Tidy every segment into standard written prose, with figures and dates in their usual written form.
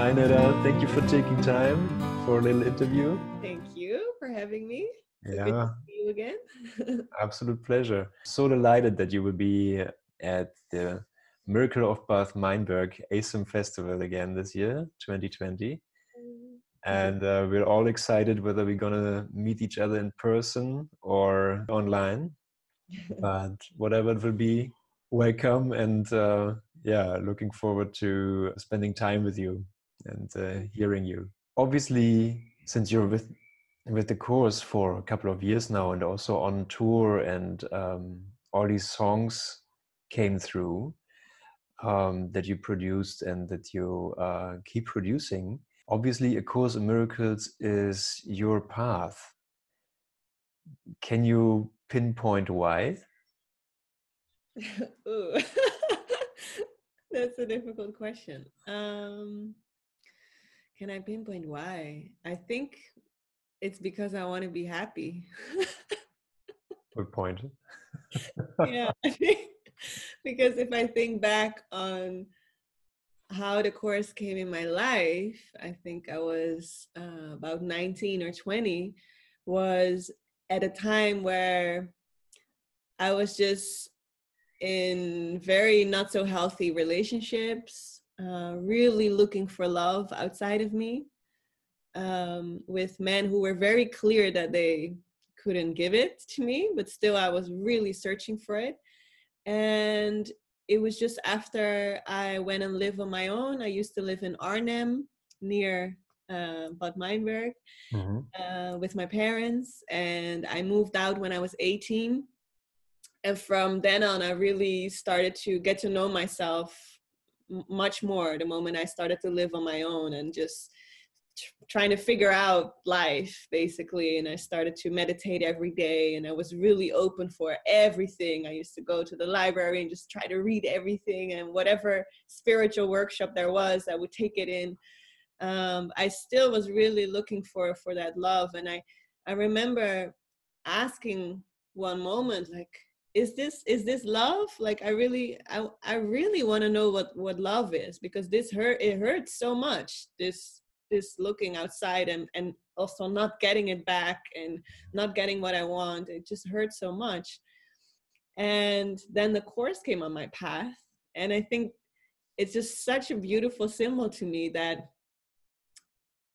Hi Neda, thank you for taking time for a little interview. Thank you for having me. So good Yeah, to see you again. absolute pleasure. So delighted that you will be at the Miracle of Bath Meinberg ACIM Festival again this year, 2020. And we're all excited whether we're gonna meet each other in person or online. But whatever it will be, welcome, and yeah, looking forward to spending time with you and hearing you. Obviously, since you're with the course for a couple of years now and also on tour, and all these songs came through that you produced and that you keep producing. Obviously, A Course in Miracles is your path. Can you pinpoint why? Ooh. That's a difficult question. Can I pinpoint why? I think it's because I want to be happy. Good point. Yeah, I think because if I think back on how the course came in my life, I think I was about 19 or 20, was at a time where I was just in very not so healthy relationships, really looking for love outside of me, with men who were very clear that they couldn't give it to me, but still I was really searching for it. And it was just after I went and lived on my own. I used to live in Arnhem near Bath Meinberg with my parents, and I moved out when I was 18. And from then on, I really started to get to know myself much more the moment I started to live on my own and just trying to figure out life, basically. And I started to meditate every day, and I was really open for everything. I used to go to the library and just try to read everything, and whatever spiritual workshop there was, I would take it in. I still was really looking for that love. And I remember asking one moment, like, is this love? Like, I really want to know what love is, because it hurts so much, this looking outside and also not getting it back and not getting what I want. It just hurts so much. And then the course came on my path, and I think it's just such a beautiful symbol to me that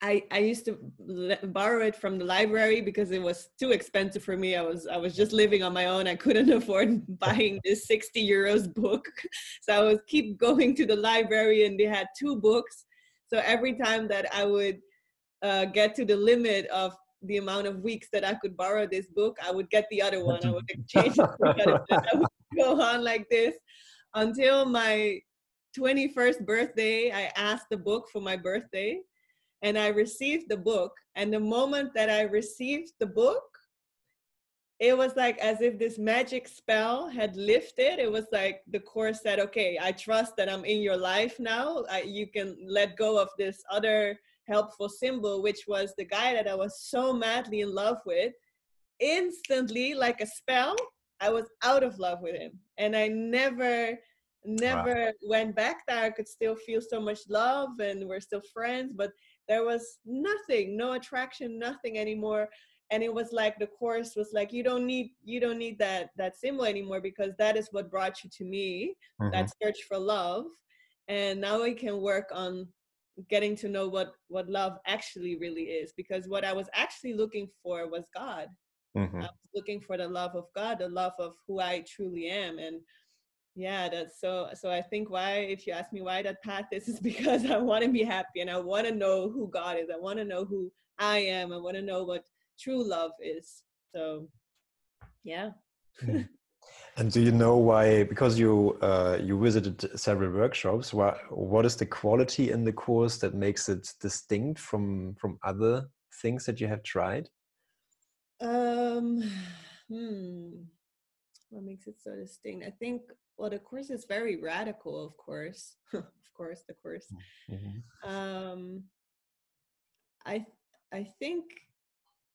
I used to borrow it from the library because it was too expensive for me. I was just living on my own. I couldn't afford buying this 60 euros book. So I would keep going to the library, and they had 2 books. So every time that I would get to the limit of the amount of weeks that I could borrow this book, I would get the other one. I would exchange it for the other one. I would go on like this until my 21st birthday. I asked the book for my birthday, and I received the book. And the moment that I received the book, it was like as if this magic spell had lifted. It was like the course said, okay, I trust that I'm in your life now. You can let go of this other helpful symbol, which was the guy that I was so madly in love with. Instantly, like a spell, I was out of love with him. And I never Wow. went back there. I could still feel so much love, and we're still friends, but there was nothing, no attraction, nothing anymore. And it was like the course was like, you don't need that symbol anymore, because that is what brought you to me, that search for love. And now we can work on getting to know what love actually really is, because what I was actually looking for was God. I was looking for the love of God, the love of who I truly am. And yeah, that's so I think why, if you ask me why that path is because I want to be happy, and I want to know who God is. I want to know who I am. I want to know what true love is. So yeah. And do you know why? Because you you visited several workshops. What is the quality in the course that makes it distinct from other things that you have tried? um what makes it so distinct? I think, well, the course is very radical, of course. Of course, the course. um I I think,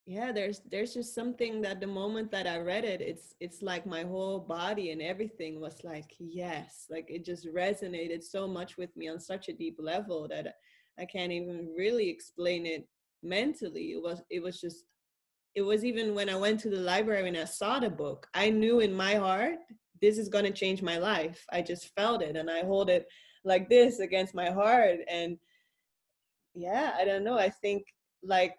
yeah, there's just something that the moment that I read it, it's like my whole body and everything was like, yes, like it just resonated so much with me on such a deep level that I can't even really explain it mentally. It was even when I went to the library and I saw the book, I knew in my heart, this is going to change my life. I just felt it, and I hold it like this against my heart. And yeah, I don't know. I think like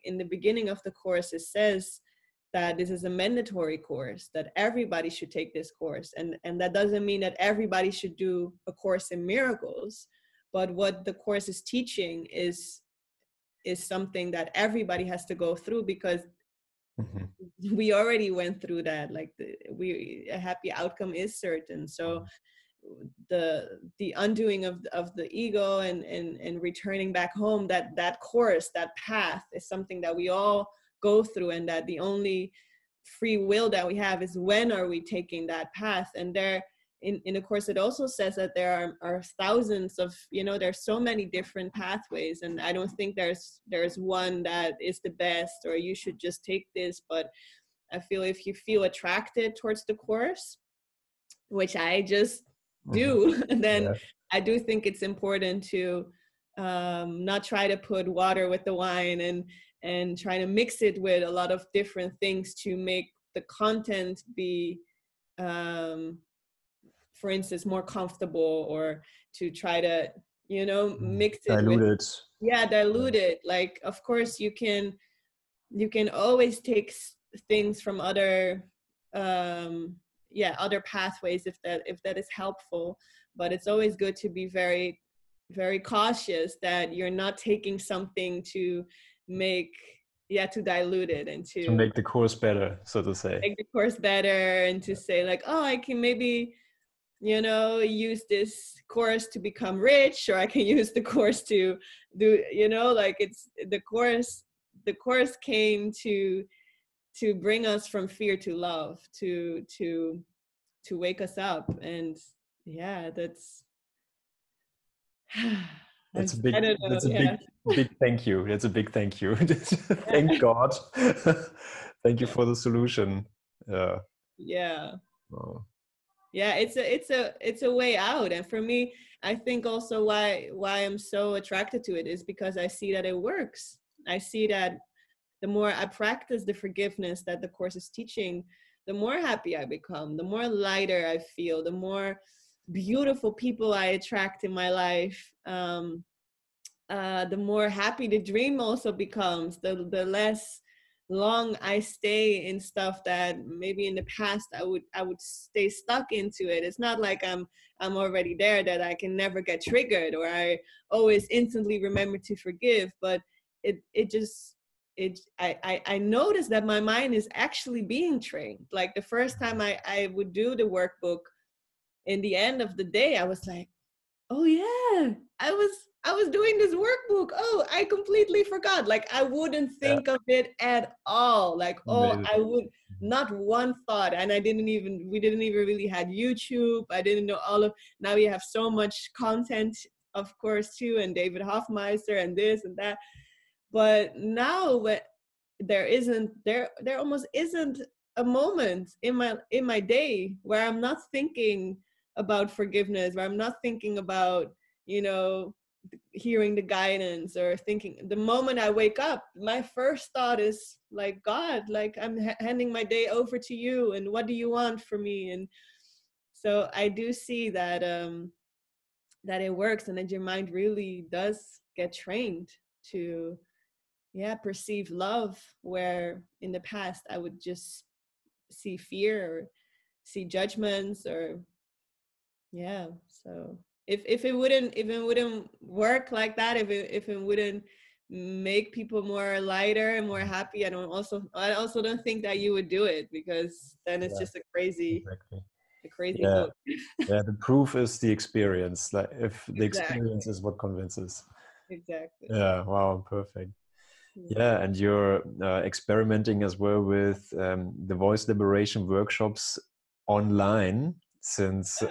in the beginning of the course, it says that this is a mandatory course, that everybody should take this course. And that doesn't mean that everybody should do a course in miracles, but what the course is teaching is something that everybody has to go through, because we already went through that. Like a happy outcome is certain. So the undoing of the ego and returning back home, that course, that path is something that we all go through, and that the only free will that we have is when are we taking that path. And there in the course, it also says that there are thousands of, there's so many different pathways, and I don't think there's one that is the best, or you should just take this. But I feel if you feel attracted towards the course, which I just do, then I do think it's important to not try to put water with the wine and try to mix it with a lot of different things to make the content be for instance, more comfortable, or to try to, mix it dilute with, dilute it. Like, of course, you can always take things from other, other pathways if that is helpful. But it's always good to be very, very cautious that you're not taking something to make, to dilute it and to make the course better, so to say. Make the course better, and to say like, oh, I can maybe, use this course to become rich, or I can use the course to do, like it's the course came to bring us from fear to love, to wake us up. And that's a big thank you. That's a big thank you. Thank God. Thank you for the solution. It's a way out. And for me, I think also why I'm so attracted to it is because I see that it works. I see that the more I practice the forgiveness that the course is teaching, the more happy I become, the more lighter I feel, the more beautiful people I attract in my life, the more happy the dream also becomes, the less long I stay in stuff that maybe in the past I would stay stuck into it. It's not like I'm already there, that I can never get triggered, or I always instantly remember to forgive. But I noticed that my mind is actually being trained. Like the first time I would do the workbook, in the end of the day, I was like, oh yeah, I was doing this workbook. Oh, I completely forgot. Like I wouldn't think of it at all. Like, I would not one thought. And we didn't even really had YouTube. I didn't know now we have so much content, of course, too, and David Hoffmeister and this and that. But now there almost isn't a moment in my day where I'm not thinking about forgiveness, where I'm not thinking about, hearing the guidance, or thinking. The moment I wake up, my first thought is like, God, like I'm handing my day over to you, and what do you want from me? And so I do see that that it works, and that your mind really does get trained to perceive love, where in the past I would just see fear or see judgments, or so if it wouldn't work like that, if it wouldn't make people more lighter and more happy, I also don't think that you would do it, because then it's just a crazy book. The proof is the experience. Like if the experience is what convinces. Exactly. Wow, perfect. And you're experimenting as well with the voice liberation workshops online, since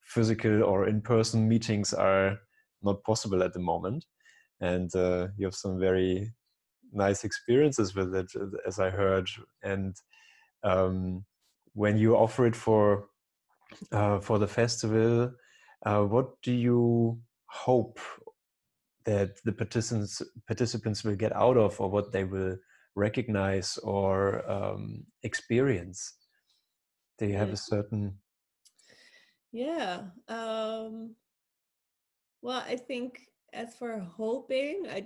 physical or in-person meetings are not possible at the moment. And you have some very nice experiences with it, as I heard. And when you offer it for the festival, hope that the participants will get out of, or what they will recognize or experience? Do you have a certain? Yeah. Well, I think as for hoping, I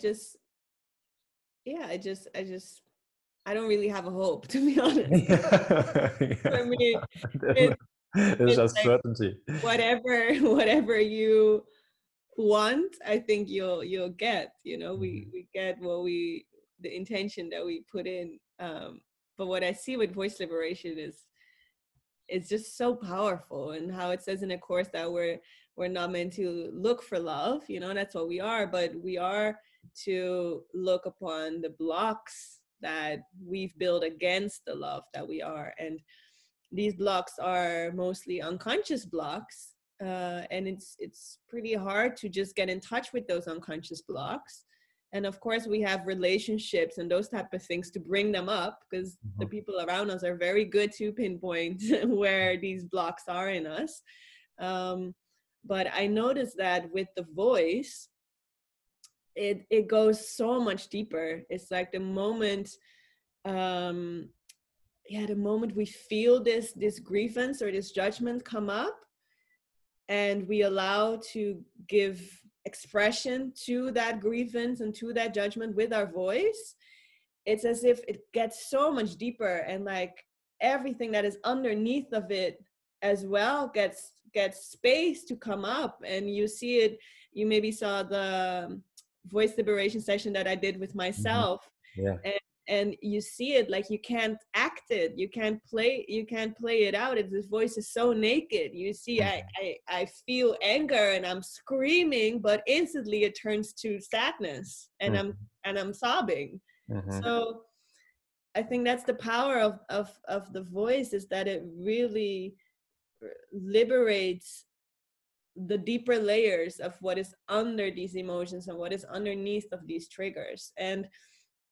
don't really have a hope, to be honest. For me, it's, There's it's just like certainty. whatever you want, I think you'll get. Mm-hmm. We get the intention that we put in. But what I see with voice liberation is it's just so powerful, and how it says in a course that we're not meant to look for love, that's what we are, but we are to look upon the blocks that we've built against the love that we are. And these blocks are mostly unconscious blocks, and it's pretty hard to just get in touch with those unconscious blocks. And of course, we have relationships and those type of things to bring them up, because the people around us are very good to pinpoint where these blocks are in us. But I noticed that with the voice, it goes so much deeper. It's like the moment, the moment we feel this grievance or this judgment come up, and we allow to give expression to that grievance and to that judgment with our voice, it's as if it gets so much deeper, and like everything that is underneath of it as well gets space to come up. And you see it, you maybe saw the voice liberation session that I did with myself. Yeah. And you see it, like you can't act it, you can't play it out. This voice is so naked. You see, I feel anger and I'm screaming, but instantly it turns to sadness, and I'm sobbing. So I think that's the power of the voice, is that it really liberates the deeper layers of what is under these emotions and what is underneath of these triggers. And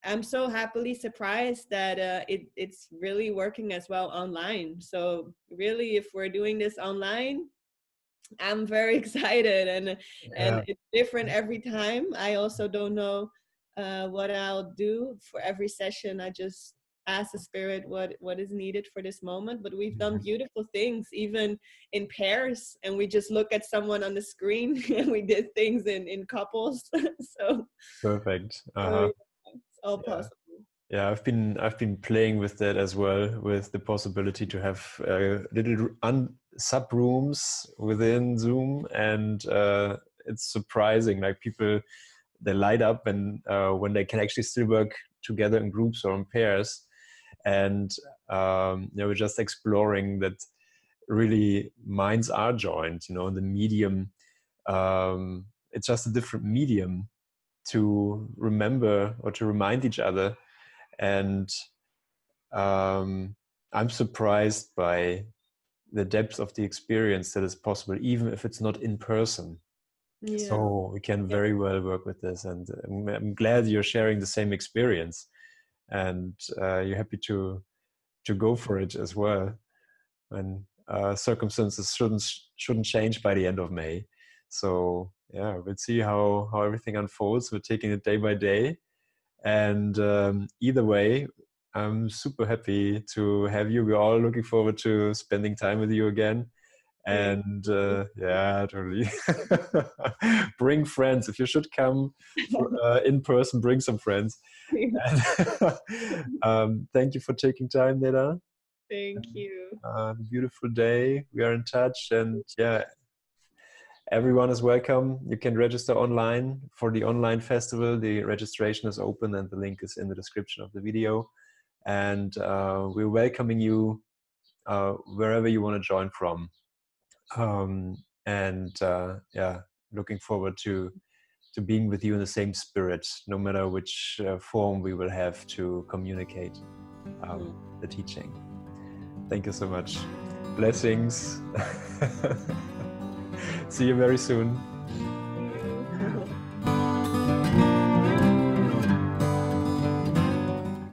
I'm so happily surprised that it's really working as well online. So really, if we're doing this online, I'm very excited, and it's different every time. I also don't know what I'll do for every session. I just ask the spirit what is needed for this moment. But we've done beautiful things, even in pairs, and we just look at someone on the screen and we did things in couples. So Perfect. so it's all possible. Yeah, I've been playing with that as well, with the possibility to have little sub rooms within Zoom, and it's surprising. Like people, they light up, and when they can actually still work together in groups or in pairs, and we're just exploring that. Really, minds are joined. The medium. It's just a different medium to remember or to remind each other. And I'm surprised by the depth of the experience that is possible, even if it's not in person. Yeah. So we can very well work with this. And I'm glad you're sharing the same experience, and you're happy to go for it as well. And circumstances shouldn't change by the end of May. So yeah, we'll see how everything unfolds. We're taking it day by day. And either way, I'm super happy to have you. We're all looking forward to spending time with you again. And yeah, totally. Bring friends. If you should come in person, bring some friends. And, thank you for taking time, Neda. Thank you. Beautiful day. We are in touch, and yeah, everyone is welcome. You can register online for the online festival. The registration is open, and the link is in the description of the video. And we're welcoming you wherever you want to join from. Yeah, looking forward to being with you in the same spirit, no matter which form we will have to communicate the teaching. Thank you so much. Blessings. See you very soon.